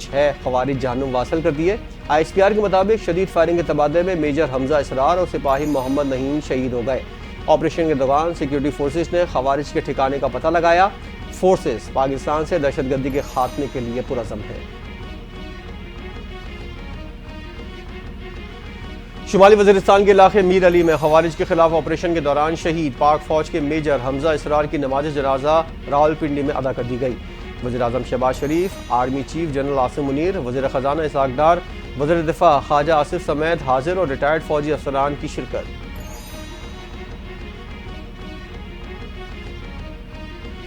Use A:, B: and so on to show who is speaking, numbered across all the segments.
A: 6 خوارج جہنم واصل کر دیے۔ ISPR کے مطابق شدید فائرنگ کے تبادلے میں میجر حمزہ اسرار اور سپاہی محمد نعیم شہید ہو گئے۔ آپریشن کے دوران سیکیورٹی فورسز نے خوارج کے ٹھکانے کا پتہ لگایا۔ فورسز پاکستان سے دہشت گردی کے خاتمے کے لیے پرعزم ہیں۔ شمالی وزیرستان کے علاقے میر علی میں خوارج کے خلاف آپریشن کے دوران شہید پاک فوج کے میجر حمزہ اسرار کی نماز جنازہ راولپنڈی میں ادا کر دی گئی۔ وزیر اعظم Shehbaz Sharif, army chief general Asim Munir, وزیر خزانہ اسحاق ڈار، وزیر دفاع خواجہ آصف سمیت حاضر اور ریٹائرڈ فوجی افسران کی شرکت۔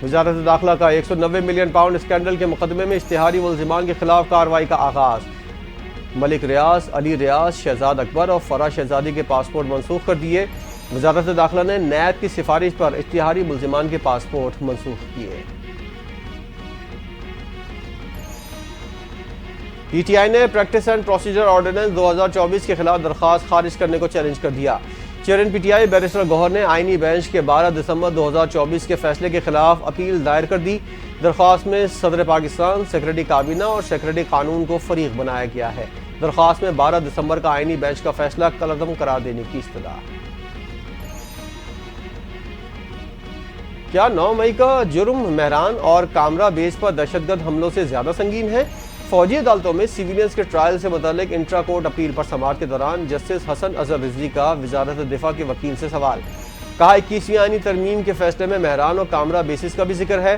A: وزارت داخلہ کا 190 ملین پاؤنڈ اسکینڈل کے مقدمے میں اشتہاری ملزمان کے خلاف کارروائی کا آغاز۔ ملک ریاض، علی ریاض، شہزاد اکبر اور فرح شہزادی کے پاسپورٹ منسوخ کر دیے۔ وزارت داخلہ نے نیب کی سفارش پر اشتہاری ملزمان کے پاسپورٹ منسوخ کیے۔ PTI نے پریکٹس اینڈ پروسیجر آرڈیننس 2024 کے خلاف درخواست خارج کرنے کو چیلنج کر دیا۔ چیئرمین PTI بیرسٹر گوہر نے آئینی بینچ کے 12 دسمبر 2024 کے فیصلے کے خلاف اپیل دائر کر دی۔ درخواست میں صدر پاکستان، سیکرٹری کابینہ اور سیکرٹری قانون کو فریق بنایا گیا ہے۔ درخواست میں 12 دسمبر کا آئینی بینچ کا فیصلہ کالعدم قرار دینے کی استدعا۔ کیا 9 مئی کا جرم مہران اور کامرا بیس پر دہشت گرد حملوں سے زیادہ سنگین ہے؟ فوجی عدالتوں میں سیویلینز کے ٹرائل سے متعلق انٹرا کورٹ اپیل پر سماعت کے دوران جسٹس حسن اظہر رضوی کا وزارت دفاع کے وکیل سے سوال۔ کہا 21ویں آئینی ترمیم کے فیصلے میں مہران اور کامرا بیسز کا بھی ذکر ہے۔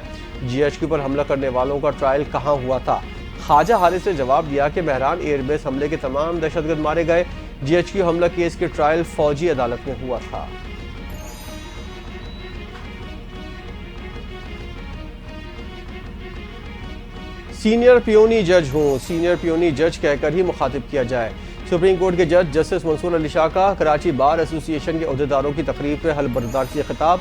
A: GHQ پر حملہ کرنے والوں کا ٹرائل کہاں ہوا تھا؟ خواجہ حارث نے جواب دیا کہ مہران ایئر بیس حملے کے تمام دہشت گرد مارے گئے۔ GHQ حملہ کیس کے ٹرائل فوجی عدالت میں ہوا تھا۔ سینئر پیونی جج ہوں، سینئر پیونی جج کہہ کر ہی مخاطب کیا جائے۔ سپریم کورٹ کے جج جسٹس منصور علی شاہ کا کراچی بار ایسوسی ایشن کے عہدیداروں کی تقریب پہ حلف برداشتی سے خطاب۔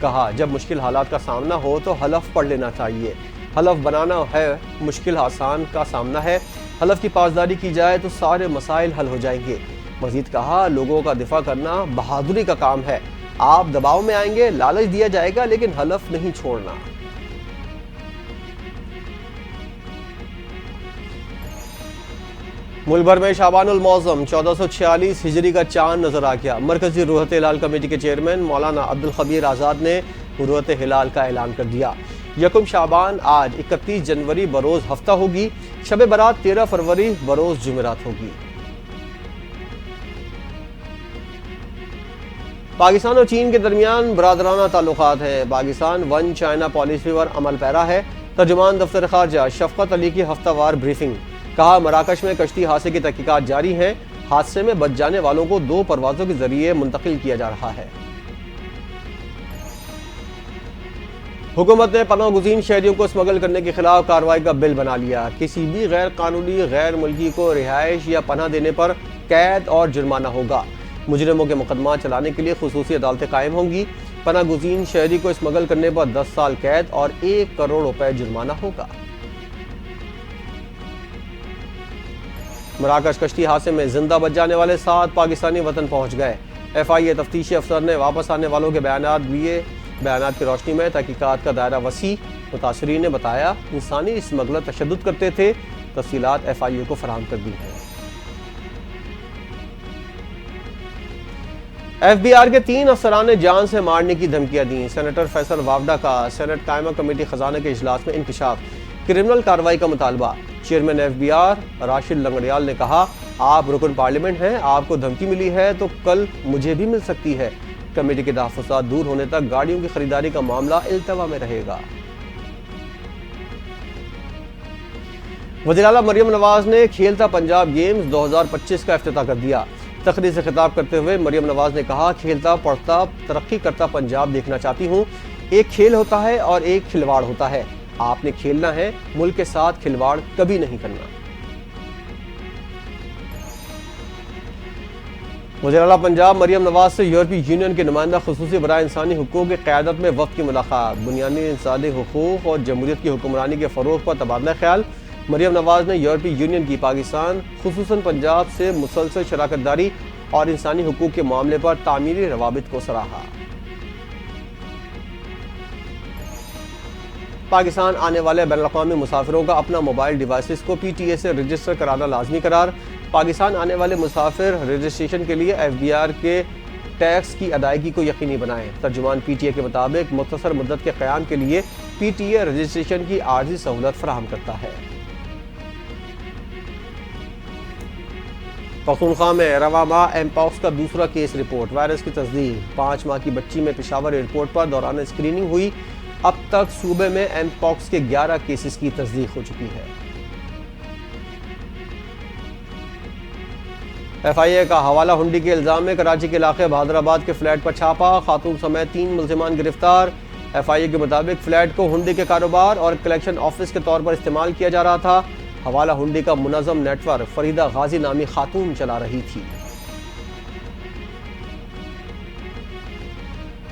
A: کہا جب مشکل حالات کا سامنا ہو تو حلف پڑھ لینا چاہیے۔ حلف بنانا ہے، مشکل آسان کا سامنا ہے۔ حلف کی پاسداری کی جائے تو سارے مسائل حل ہو جائیں گے۔ مزید کہا لوگوں کا دفاع کرنا بہادری کا کام ہے۔ آپ دباؤ میں آئیں گے، لالچ دیا جائے گا، لیکن حلف نہیں چھوڑنا۔ ملک بھر میں شعبان المعظم 1446 ہجری کا چاند نظر آ گیا۔ مرکزی روحت ہلال کمیٹی کے چیئرمین مولانا عبدالخبیر آزاد نے روحت ہلال کا اعلان کر دیا۔ یکم شعبان آج 31 جنوری بروز ہفتہ ہوگی۔ شب برات 13 فروری بروز جمعرات ہوگی۔ پاکستان اور چین کے درمیان برادرانہ تعلقات ہیں۔ پاکستان ون چائنا پالیسی پر عمل پیرا ہے۔ ترجمان دفتر خارجہ شفقت علی کی ہفتہ وار بریفنگ۔ کہا مراکش میں کشتی حادثے کی تحقیقات جاری ہیں۔ حادثے میں بچ جانے والوں کو 2 پروازوں کے ذریعے منتقل کیا جا رہا ہے۔ حکومت نے پناہ گزین شہریوں کو اسمگل کرنے کے خلاف کارروائی کا بل بنا لیا۔ کسی بھی غیر قانونی غیر ملکی کو رہائش یا پناہ دینے پر قید اور جرمانہ ہوگا۔ مجرموں کے مقدمات چلانے کے لیے خصوصی عدالتیں قائم ہوں گی۔ پناہ گزین شہری کو اسمگل کرنے پر 10 سال قید اور 1 کروڑ روپے جرمانہ ہوگا۔ مراکش کشتی حادثے میں زندہ بچ جانے والے 7 پاکستانی وطن پہنچ گئے۔ FIA تفتیشی افسر نے واپس آنے والوں کے بیانات لیے۔ بیانات کی روشنی میں تحقیقات کا دائرہ وسیع۔ متاثرین نے بتایا انسانی اسمگلر تشدد کرتے تھے۔ تفصیلات FIA کو فراہم کر دی ہیں۔ FBI کے 3 افسران نے جان سے مارنے کی دھمکیاں دیں۔ سینیٹر فیصل وافڈا کا سینٹ قائمہ کمیٹی خزانہ کے اجلاس میں انکشاف۔ کرمنل کارروائی کا مطالبہ۔ چیئرمین FBR راشد لنگڑیال نے کہا آپ رکن پارلیمنٹ ہیں، آپ کو دھمکی ملی ہے تو کل مجھے بھی مل سکتی ہے۔ کمیٹی کے تحفظات دور ہونے تک گاڑیوں کی خریداری کا معاملہ التوا میں رہے گا۔ وزیراعلیٰ مریم نواز نے کھیلتا پنجاب گیمز 2025 کا افتتاح کر دیا۔ تقریر سے خطاب کرتے ہوئے مریم نواز نے کہا کھیلتا پڑھتا ترقی کرتا پنجاب دیکھنا چاہتی ہوں۔ ایک کھیل ہوتا ہے اور ایک کھلواڑ ہوتا ہے۔ آپ نے کھیلنا ہے، ملک کے ساتھ کھلواڑ کبھی نہیں کرنا۔ وزیراعلیٰ پنجاب مریم نواز سے یورپی یونین کے نمائندہ خصوصی برائے انسانی حقوق کی قیادت میں وفد کی ملاقات۔ بنیادی انسانی حقوق اور جمہوریت کی حکمرانی کے فروغ پر تبادلہ خیال۔ مریم نواز نے یورپی یونین کی پاکستان خصوصاً پنجاب سے مسلسل شراکت داری اور انسانی حقوق کے معاملے پر تعمیری روابط کو سراہا۔ پاکستان آنے والے بین الاقوامی مسافروں کا اپنا موبائل ڈیوائسز کو پی ٹی اے سے رجسٹر کرانا لازمی قرار۔ پاکستان آنے والے مسافر رجسٹریشن کے لیے ایف بی آر کے ٹیکس کی ادائیگی کو یقینی بنائیں۔ ترجمان پی ٹی اے کے مطابق مختصر مدت کے قیام کے لیے پی ٹی اے رجسٹریشن کی عارضی سہولت فراہم کرتا ہے۔ پختونخوا میں رواں ماہ ایم پاکس کا دوسرا کیس رپورٹ، وائرس کی تصدیق۔ 5 ماہ کی بچی میں پشاور ایئرپورٹ پر دوران اسکریننگ ہوئی۔ اب تک صوبے میں ایم پاکس کے 11 کیسز کی تصدیق ہو چکی ہے۔ ایف آئی اے کا حوالہ ہنڈی کے الزام میں کراچی کے علاقے بہادر آباد کے فلیٹ پر چھاپا، خاتون سمیت 3 ملزمان گرفتار۔ ایف آئی اے کے مطابق فلیٹ کو ہنڈی کے کاروبار اور کلیکشن آفس کے طور پر استعمال کیا جا رہا تھا۔ حوالہ ہنڈی کا منظم نیٹ ورک فریدہ غازی نامی خاتون چلا رہی تھی۔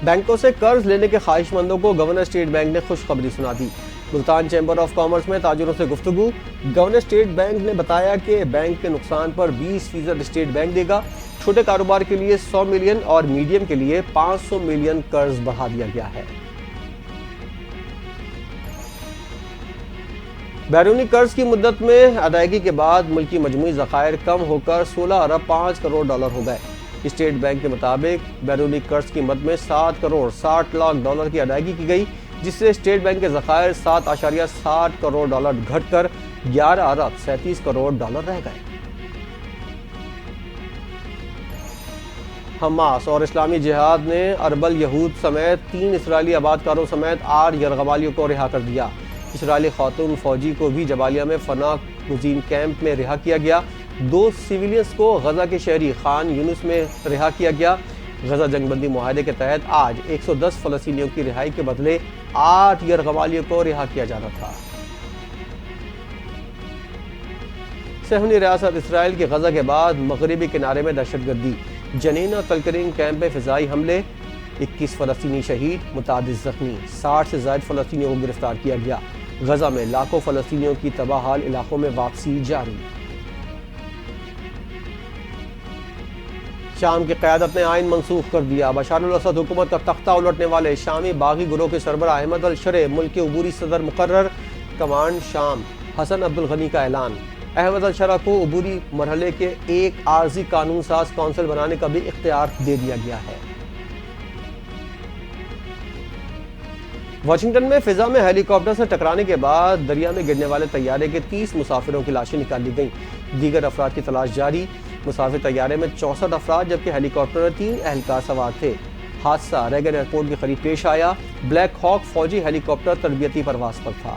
A: بینکوں سے قرض لینے کے خواہش مندوں کو گورنر اسٹیٹ بینک نے خوشخبری سنا دی۔ ملتان چیمبر آف کامرس میں تاجروں سے گفتگو، گورنر اسٹیٹ بینک نے بتایا کہ بینک کے نقصان پر 20% اسٹیٹ بینک دے گا۔ چھوٹے کاروبار کے لیے 100 ملین اور میڈیم کے لیے 500 ملین قرض بڑھا دیا گیا ہے۔ بیرونی قرض کی مدت میں ادائیگی کے بعد ملکی مجموعی ذخائر کم ہو کر 16 ارب 5 کروڑ ڈالر ہو گئے۔ اسٹیٹ بینک کے مطابق بیرونی قرض کی مد میں 7 کروڑ 60 لاکھ ڈالر کی ادائیگی کی گئی، جس سے اسٹیٹ بینک کے ذخائر 7.60 کروڑ ڈالر گھٹ کر 11 ارب 37 کروڑ ڈالر رہ گئے۔ حماس اور اسلامی جہاد نے اربل یہود سمیت 3 اسرائیلی آبادکاروں سمیت 8 یرغمالیوں کو رہا کر دیا۔ اسرائیلی خاتون فوجی کو بھی جبالیہ میں پناہ گزین کیمپ میں رہا کیا گیا۔ 2 سیویلینز کو غزہ کے شہری خان یونس میں رہا کیا گیا۔ غزہ جنگ بندی معاہدے کے تحت آج 110 فلسطینیوں کی رہائی کے بدلے 8 یرغمالیوں کو رہا کیا جانا تھا۔ صہیونی ریاست اسرائیل کی غزہ کے بعد مغربی کنارے میں دہشت گردی، جنین اور تلکرنگ کیمپ میں فضائی حملے، 21 فلسطینی شہید، متعدد زخمی، 60 سے زائد فلسطینیوں کو گرفتار کیا گیا۔ غزہ میں لاکھوں فلسطینیوں کی تباہ حال علاقوں میں واپسی جاری۔ شام کی قیادت نے آئین منسوخ کر دیا، بشار الاسد حکومت کا تختہ الٹنے والے شامی باغی گروہ کے سربراہ احمد الشرع ملک کے عبوری صدر مقرر، کمانڈ شام حسن عبدالغنی کا اعلان۔ احمد الشرع کو عبوری مرحلے کے ایک عارضی قانون ساز کونسل بنانے کا بھی اختیار دے دیا گیا ہے۔ واشنگٹن میں فضا میں ہیلی کاپٹر سے ٹکرانے کے بعد دریا میں گرنے والے طیارے کے 30 مسافروں کی لاشیں نکال لی گئیں، دیگر افراد کی تلاش جاری۔ مسافر طیارے میں 64 افراد جبکہ ہیلی کاپٹر میں 3 اہلکار سوار تھے۔ حادثہ ریگن ایئرپورٹ کے قریب پیش آیا۔ بلیک ہاک فوجی ہیلی کاپٹر تربیتی پرواز پر تھا۔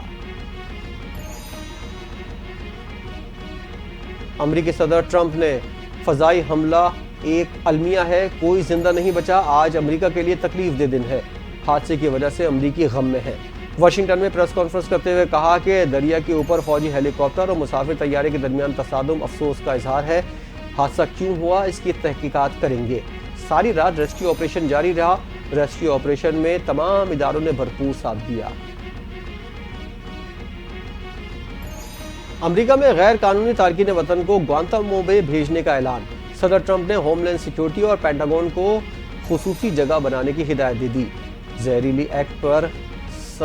A: امریکی صدر ٹرمپ نے فضائی حملہ ایک المیہ ہے، کوئی زندہ نہیں بچا، آج امریکہ کے لیے تکلیف دہ دن ہے، حادثے کی وجہ سے امریکی غم میں ہے۔ واشنگٹن میں پریس کانفرنس کرتے ہوئے کہا کہ دریا کے اوپر فوجی ہیلی کاپٹر اور مسافر طیارے کے درمیان تصادم افسوس کا اظہار ہے۔ حادثہ کیوں ہوا اس کی تحقیقات کریں گے۔ ساری رات ریسکیو آپریشن جاری رہا۔ ریسکیو آپریشن میں تمام اداروں نے بھرپور ساتھ دیا۔ امریکہ میں غیر قانونی تارکین وطن کو گوانتانامو بے بھیجنے کا اعلان۔ صدر ٹرمپ نے ہوم لینڈ سیکیورٹی اور پینٹاگون کو خصوصی جگہ بنانے کی ہدایت دے دی۔ زہریلی ایکٹ پر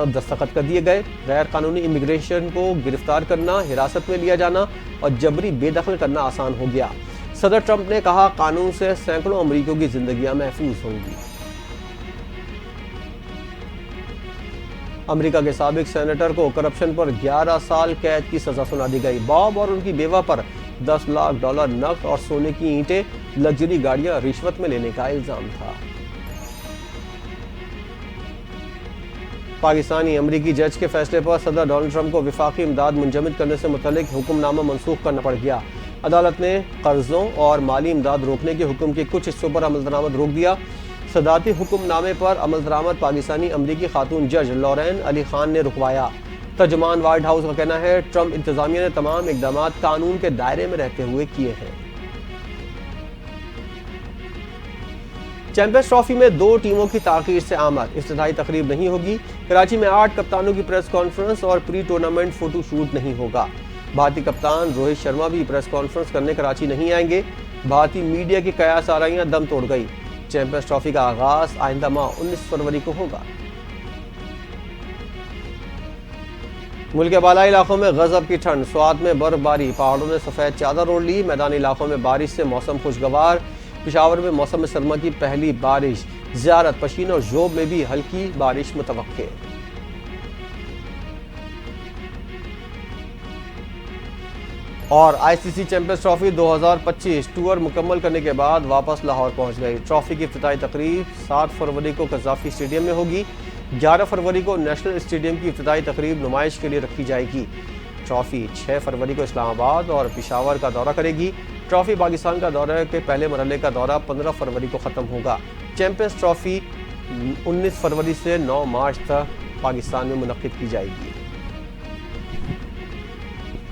A: دستخط کر دیے گئے۔ غیر قانونی امیگریشن کو گرفتار کرنا، حراست میں لیا جانا اور جبری بے دخل کرنا آسان ہو گیا۔ صدر ٹرمپ نے کہا قانون سے سینکڑوں امریکیوں کی زندگیاں محفوظ ہوں گی۔ امریکہ کے سابق سینیٹر کو کرپشن پر 11 سال قید کی سزا سنا دی گئی۔ باب اور ان کی بیوہ پر $10 لاکھ نقد اور سونے کی اینٹیں، لگژری گاڑیاں رشوت میں لینے کا الزام تھا۔ پاکستانی امریکی جج کے فیصلے پر صدر ڈونلڈ ٹرمپ کو وفاقی امداد منجمد کرنے سے متعلق حکم نامہ منسوخ کرنا پڑ گیا۔ عدالت نے قرضوں اور مالی امداد روکنے کے حکم کے کچھ حصوں پر عمل درآمد روک دیا۔ صدارتی حکم نامے پر عمل درآمد پاکستانی امریکی خاتون جج لورین علی خان نے رکوایا۔ ترجمان وائٹ ہاؤس کا کہنا ہے ٹرمپ انتظامیہ نے تمام اقدامات قانون کے دائرے میں رہتے ہوئے کیے ہیں۔ چیمپئنز ٹرافی میں 2 ٹیموں کی تاخیر سے آمد، افتتاحی تقریب نہیں ہوگی۔ کراچی میں 8 کپتانوں کی پریس کانفرنس اور پری ٹورنامنٹ فوٹو شوٹ نہیں ہوگا۔ بھارتی کپتان روہت شرما بھی پریس کانفرنس کرنے کراچی نہیں آئیں گے۔ بھارتی میڈیا کی قیاس آرائیاں دم توڑ گئی۔ چیمپئنز ٹرافی کا آغاز آئندہ ماہ 19 فروری کو ہوگا۔ ملک کے بالائی علاقوں میں غضب کی ٹھنڈ، سوات میں برف باری، پہاڑوں نے سفید چادر اوڑھ لی، میدانی علاقوں میں بارش سے موسم خوشگوار، پشاور میں موسم سرما کی پہلی بارش، زیارت، پشین اور ژوب میں بھی ہلکی بارش متوقع۔ اور آئی سی سی چیمپئنز ٹرافی 2025 ٹور مکمل کرنے کے بعد واپس لاہور پہنچ گئی۔ ٹرافی کی افتتاحی تقریب 7 فروری کو قذافی اسٹیڈیم میں ہوگی، 11 فروری کو نیشنل اسٹیڈیم کی افتتاحی تقریب نمائش کے لیے رکھی جائے گی۔ ٹرافی 6 فروری کو اسلام آباد اور پشاور کا دورہ کرے گی۔ ٹرافی پاکستان کا دورہ کے پہلے مرحلے کا دورہ 15 فروری کو ختم ہوگا۔ چیمپئنز ٹرافی 19 فروری سے 9 مارچ تک پاکستان میں منعقد کی جائے گی۔